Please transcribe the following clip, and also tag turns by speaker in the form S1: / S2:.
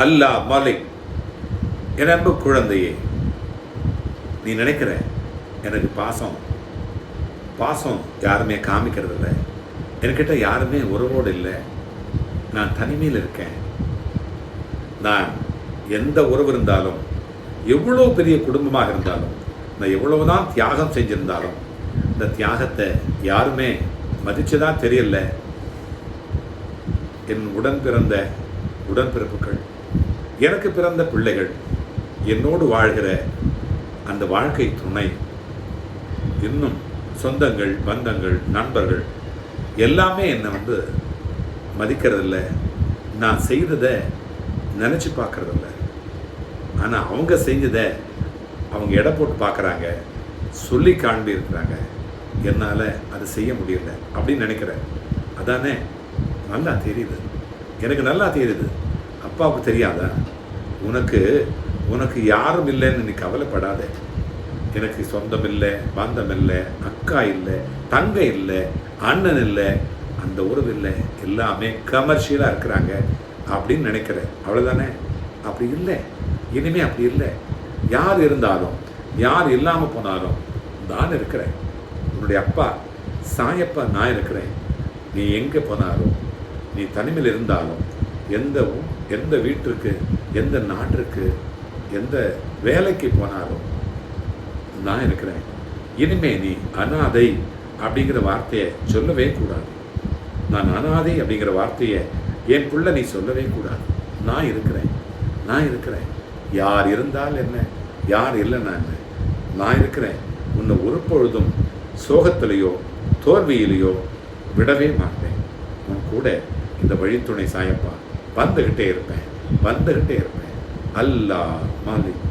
S1: அல்லாஹ் மாலிக். என் அன்பு குழந்தையே, நீ நினைக்கிற எனக்கு பாசம் யாருமே காமிக்கிறது இல்லை, என்கிட்ட யாருமே உறவோடு இல்லை, நான் தனிமையில் இருக்கேன், நான் எந்த உறவு இருந்தாலும், எவ்வளோ பெரிய குடும்பமாக இருந்தாலும், நான் எவ்வளவுதான் தியாகம் செஞ்சிருந்தாலும் இந்த தியாகத்தை யாருமே மதிச்சுதான் தெரியல. என் உடன் பிறந்த உடன்பிறப்புகள், எனக்கு பிறந்த பிள்ளைகள், என்னோடு வாழ்கிற அந்த வாழ்க்கை துணை, இன்னும் சொந்தங்கள், பந்தங்கள், நண்பர்கள் எல்லாமே என்னை மதிக்கிறதில்ல, நான் செய்ததை நினச்சி பார்க்கறதில்ல. ஆனால் அவங்க செஞ்சதை அவங்க எடை போட்டு பார்க்குறாங்க, சொல்லி காண்பி இருக்கிறாங்க. என்னால் அதை செய்ய முடியல அப்படின்னு நினைக்கிறேன். அதானே நல்லா தெரியுது, எனக்கு நல்லா தெரியுது. அப்பாவுக்கு தெரியாதா? உனக்கு யாரும் இல்லைன்னு நீ கவலைப்படாத. எனக்கு சொந்தம் இல்லை, பந்தம் இல்லை, அக்கா இல்லை, தங்கை இல்லை, அண்ணன் இல்லை, அந்த உறவு இல்லை, எல்லாமே கமர்ஷியலாக இருக்கிறாங்க அப்படின்னு நினைக்கிறேன். அவ்வளோதானே? அப்படி இல்லை, இனிமே அப்படி இல்லை. யார் இருந்தாலும், யார் இல்லாமல் போனாலும் நான் இருக்கிறேன். உன்னுடைய அப்பா சாயப்பா நான் இருக்கிறேன். நீ எங்கே போனாலும், நீ தனிமையில் இருந்தாலும், எந்த வீட்டிற்கு, எந்த நாட்டிற்கு, எந்த வேலைக்கு போனாலும் நான் இருக்கிறேன். இனிமே நீ அனாதை அப்படிங்கிற வார்த்தையை சொல்லவே கூடாது. நான் அனாதை அப்படிங்கிற வார்த்தையை என் புள்ள நீ சொல்லவே கூடாது. நான் இருக்கிறேன். யார் இருந்தால் என்ன, யார் இல்லைன்னா என்ன, நான் இருக்கிறேன். உன்னை ஒரு பொழுதும் சோகத்திலேயோ தோல்வியிலேயோ விடவே மாட்டேன். உன் கூட இந்த வழித்துணை சாயப்பா வந்துகிட்டே இருப்பேன். அல்லாஹ் மாலிக்.